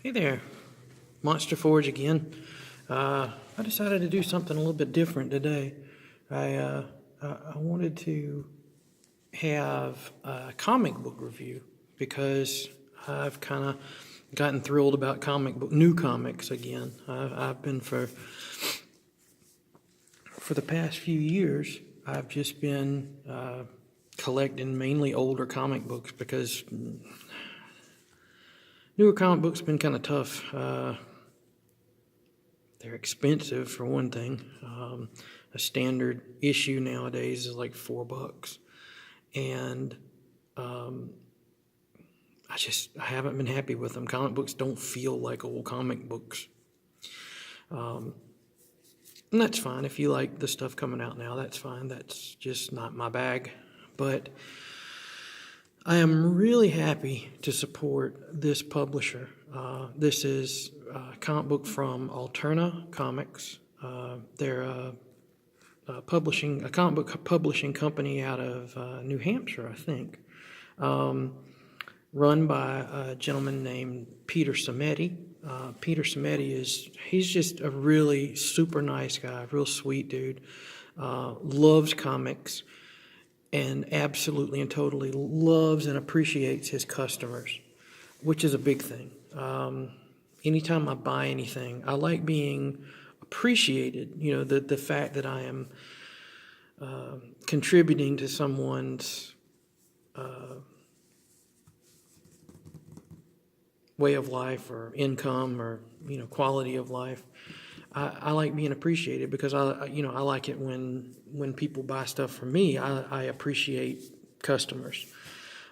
Hey there, Monster Forge again. I decided to do something a little bit different today. I wanted to have a comic book review because I've kind of gotten thrilled about new comics again. I've been for the past few years. I've just been collecting mainly older comic books because newer comic books have been kind of tough. They're expensive for one thing. A standard issue nowadays is like $4, and I haven't been happy with them. Comic books don't feel like old comic books, and that's fine. If you like the stuff coming out now, that's fine. That's just not my bag, but I am really happy to support this publisher. This is a comic book from Alterna Comics. They're a comic book publishing company out of New Hampshire, I think, run by a gentleman named Peter Samedi. Peter Samedi he's just a really super nice guy, real sweet dude, loves comics, and absolutely and totally loves and appreciates his customers, which is a big thing. Anytime I buy anything, I like being appreciated. You know, the fact that I am contributing to someone's way of life or income or, quality of life. I like being appreciated because I like it when people buy stuff from me. I appreciate customers,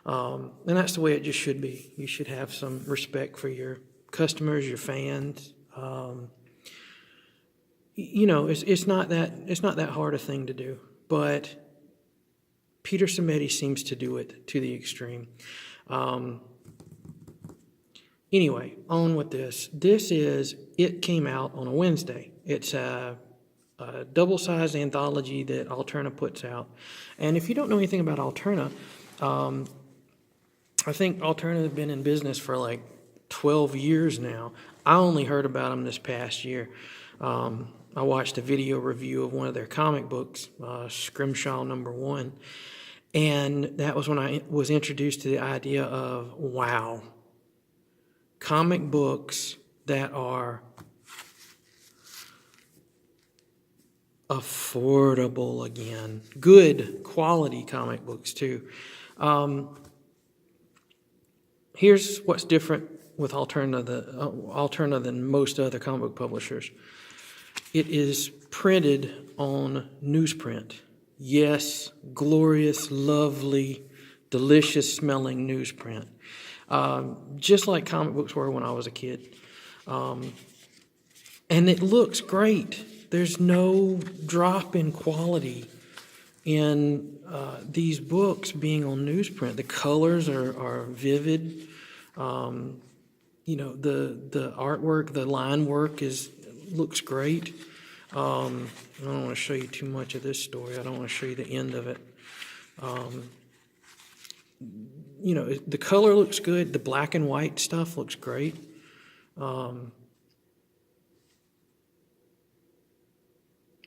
and that's the way it just should be. You should have some respect for your customers, your fans. It's not that hard a thing to do, but Peter Samedi seems to do it to the extreme. Anyway, on with this. It came out on a Wednesday. It's a double-sized anthology that Alterna puts out. And if you don't know anything about Alterna, I think Alterna has been in business for like 12 years now. I only heard about them this past year. I watched a video review of one of their comic books, Scrimshaw #1, and that was when I was introduced to the idea of, wow, comic books that are affordable again. Good quality comic books too. Here's what's different with Alterna than most other comic book publishers. It is printed on newsprint. Yes, glorious, lovely, delicious smelling newsprint. Just like comic books were when I was a kid. And it looks great. There's no drop in quality in these books being on newsprint. The colors are vivid. The artwork, the line work looks great. I don't want to show you too much of this story. I don't want to show you the end of it. The color looks good. The black and white stuff looks great.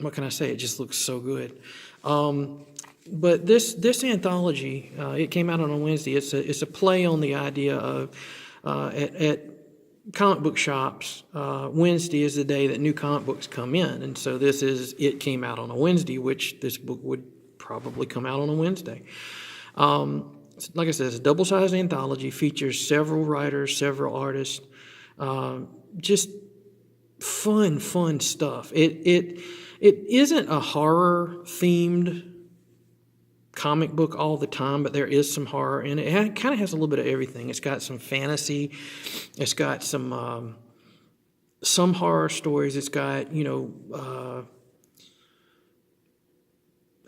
What can I say? It just looks so good. But this anthology, it came out on a Wednesday. It's a play on the idea of at comic book shops, Wednesday is the day that new comic books come in, and so it came out on a Wednesday, which this book would probably come out on a Wednesday. Like I said, it's a double-sized anthology, features several writers, several artists, just fun stuff. It isn't a horror-themed comic book all the time, but there is some horror in it. It kind of has a little bit of everything. It's got some fantasy. It's got some horror stories. It's got,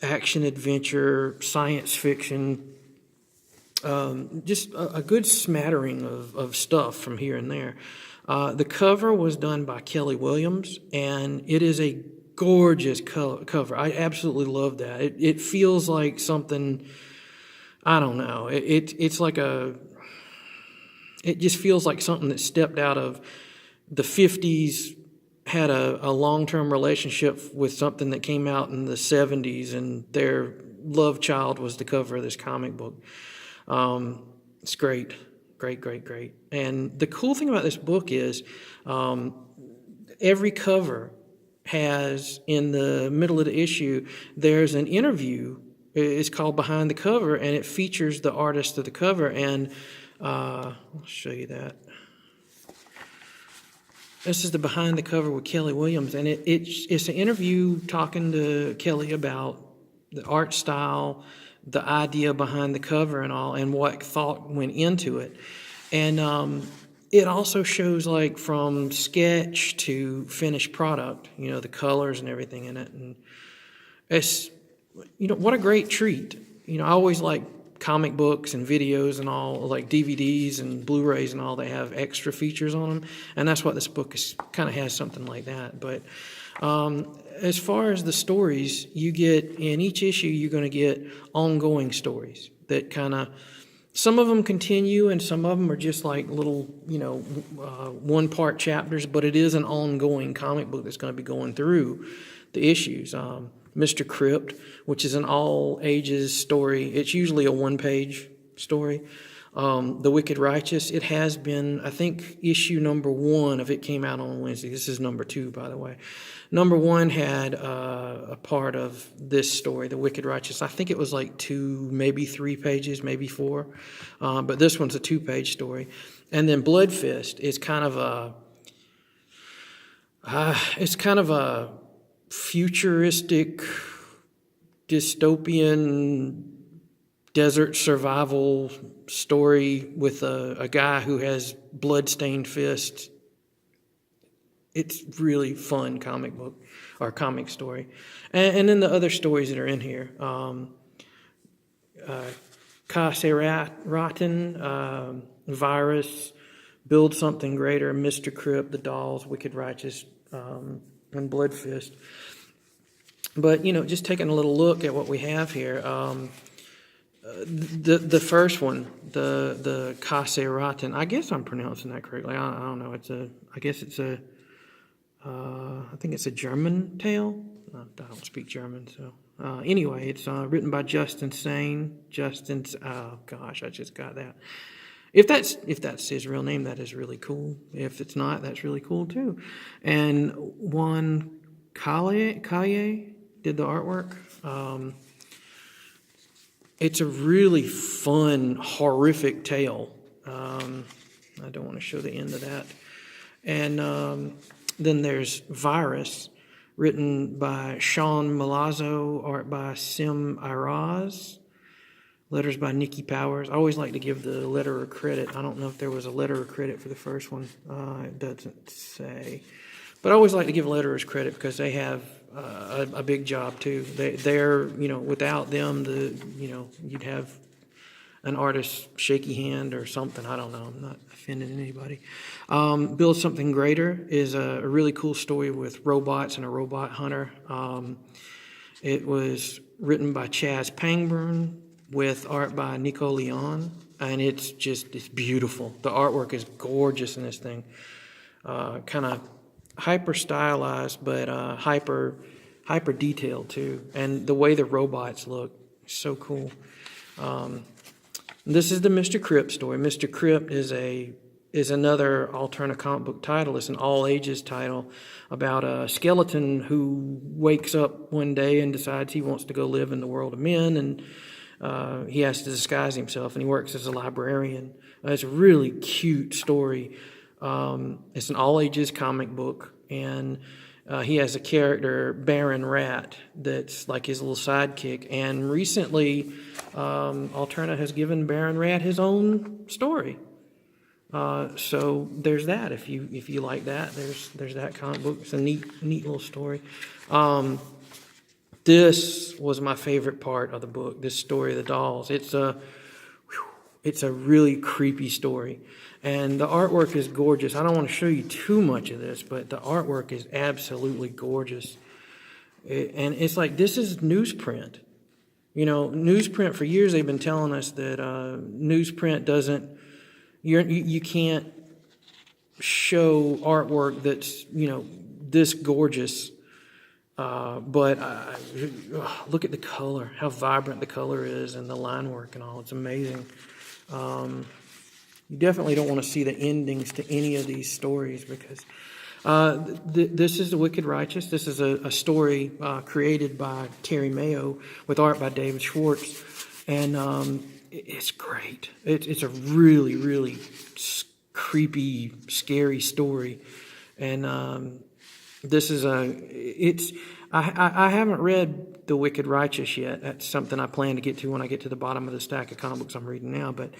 action, adventure, science fiction, just a good smattering of stuff from here and there. The cover was done by Kelly Williams, and it is a gorgeous cover. I absolutely love that. It feels like something, I don't know. It's like it just feels like something that stepped out of the 50s, had a long-term relationship with something that came out in the 70s, and their love child was the cover of this comic book. It's great. Great, great, great. And the cool thing about this book is every cover has, in the middle of the issue, there's an interview. It's called Behind the Cover, and it features the artist of the cover. And I'll show you that. This is the Behind the Cover with Kelly Williams, and it's an interview talking to Kelly about the art style, the idea behind the cover and all, and what thought went into it. And it also shows like from sketch to finished product, the colors and everything in it. And it's, what a great treat. I always like comic books and videos and all, like DVDs and Blu-rays and all, they have extra features on them. And that's what this book kind of has, something like that. But as far as the stories, you get, in each issue, you're going to get ongoing stories that kind of, some of them continue and some of them are just like little, one-part chapters, but it is an ongoing comic book that's going to be going through the issues. Mr. Crypt, which is an all-ages story. It's usually a one-page story. The Wicked Righteous, it has been, I think, issue number 1 of it came out on Wednesday. This is number 2, by the way. Number 1 had a part of this story, The Wicked Righteous. I think it was like 2, maybe 3 pages, maybe 4. But this one's a 2-page story. And then Blood Fist is kind of a futuristic, dystopian desert survival story with a guy who has blood-stained fists. It's really fun comic book or comic story. And then the other stories that are in here. Rotten, Virus, Build Something Greater, Mr. Crypt, The Dolls, Wicked Righteous, and Blood Fist. But, just taking a little look at what we have here. The first one, the Kase Rotten, I guess I'm pronouncing that correctly. I don't know. I think it's a German tale. I don't speak German, so. Anyway, it's written by Justin Sane. Oh gosh, I just got that. If that's his real name, that is really cool. If it's not, that's really cool too. And Juan Calle did the artwork. It's a really fun, horrific tale. I don't want to show the end of that. And then there's Virus, written by Sean Malazzo, art by Sim Iraz, letters by Nikki Powers. I always like to give the letterer credit. I don't know if there was a letterer credit for the first one. It doesn't say. But I always like to give letterers credit because they have a big job too. They're without them, you'd have an artist's shaky hand or something. I don't know. I'm not offending anybody. Build Something Greater is a really cool story with robots and a robot hunter. It was written by Chaz Pangburn with art by Nico Leon, and it's beautiful. The artwork is gorgeous in this thing. Kind of hyper stylized, but hyper detailed too. And the way the robots look, so cool. This is the Mr. Crypt story. Mr. Crypt is another Alterna comic book title. It's an all-ages title about a skeleton who wakes up one day and decides he wants to go live in the world of men, and he has to disguise himself, and he works as a librarian. It's a really cute story. It's an all-ages comic book, and he has a character, Baron Rat, that's like his little sidekick. And recently, Alterna has given Baron Rat his own story. So there's that. If you like that, there's that comic book. It's a neat little story. This was my favorite part of the book. This story of the dolls. It's a really creepy story. And the artwork is gorgeous. I don't want to show you too much of this, but the artwork is absolutely gorgeous. And it's like, this is newsprint. Newsprint, for years they've been telling us that newsprint doesn't You can't show artwork that's, this gorgeous. But look at the color, how vibrant the color is, and the line work and all. It's amazing. You definitely don't want to see the endings to any of these stories, because this is The Wicked Righteous. This is a story created by Terry Mayo with art by David Schwartz. And it's great. It's a really, really creepy, scary story. And this is I haven't read The Wicked Righteous yet. That's something I plan to get to when I get to the bottom of the stack of comic books I'm reading now. But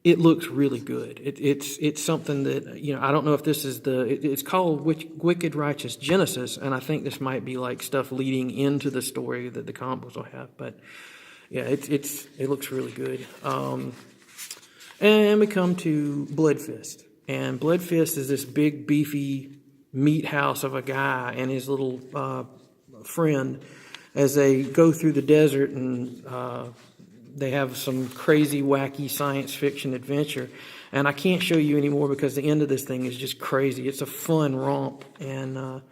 it looks really good. It's something that, I don't know if this is it's called Wicked Righteous Genesis, and I think this might be like stuff leading into the story that the comic books will have. But yeah, it looks really good. And we come to Blood Fist. And Blood Fist is this big, beefy meat house of a guy and his little friend as they go through the desert, and they have some crazy, wacky science fiction adventure. And I can't show you anymore because the end of this thing is just crazy. It's a fun romp, and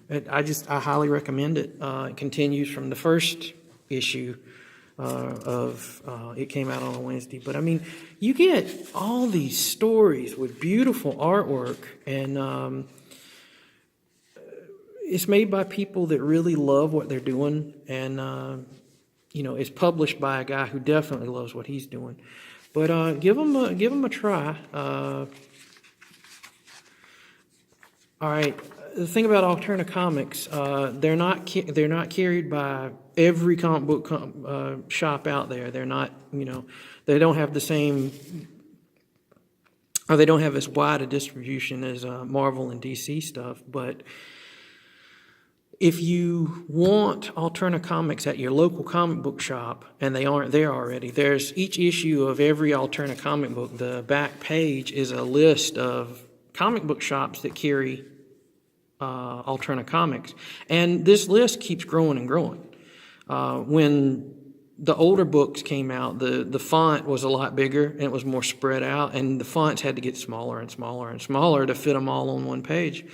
I highly recommend it. It continues from the first issue it came out on a Wednesday. But I mean, you get all these stories with beautiful artwork, and it's made by people that really love what they're doing, and it's published by a guy who definitely loves what he's doing. But give them a try. All right. The thing about Alterna Comics, they're not carried by every comic book shop out there. They're not, they don't have the same, or they don't have as wide a distribution as Marvel and DC stuff. But if you want Alterna Comics at your local comic book shop, and they aren't there already, there's each issue of every Alterna comic book. The back page is a list of comic book shops that carry Alterna Comics, and this list keeps growing and growing. When the older books came out, the font was a lot bigger and it was more spread out, and the fonts had to get smaller and smaller and smaller to fit them all on one page.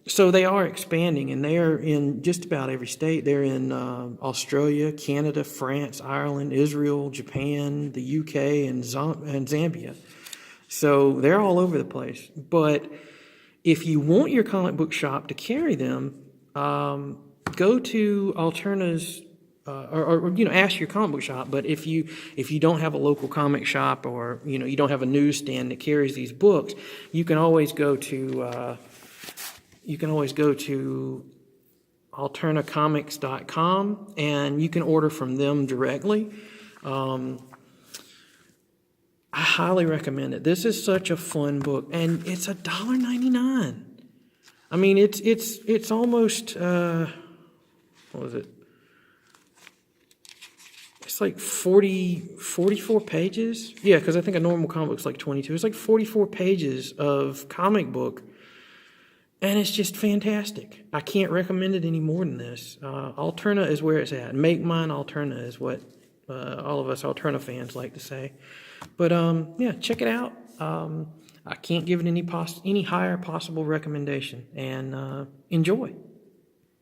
So they are expanding, and they are in just about every state. They're in Australia, Canada, France, Ireland, Israel, Japan, the UK, and Zambia. So they're all over the place. But if you want your comic book shop to carry them, go to Alterna's, or ask your comic book shop. But if you don't have a local comic shop, or you don't have a newsstand that carries these books, you can always go to alternacomics.com, and you can order from them directly. I highly recommend it. This is such a fun book, and it's $1.99. I mean, it's almost what was it? It's like 44 pages. Yeah, because I think a normal comic book's like 22. It's like 44 pages of comic book, and it's just fantastic. I can't recommend it any more than this. Alterna is where it's at. Make mine Alterna is what all of us Alterna fans like to say. But yeah, check it out. I can't give it any higher possible recommendation, and enjoy.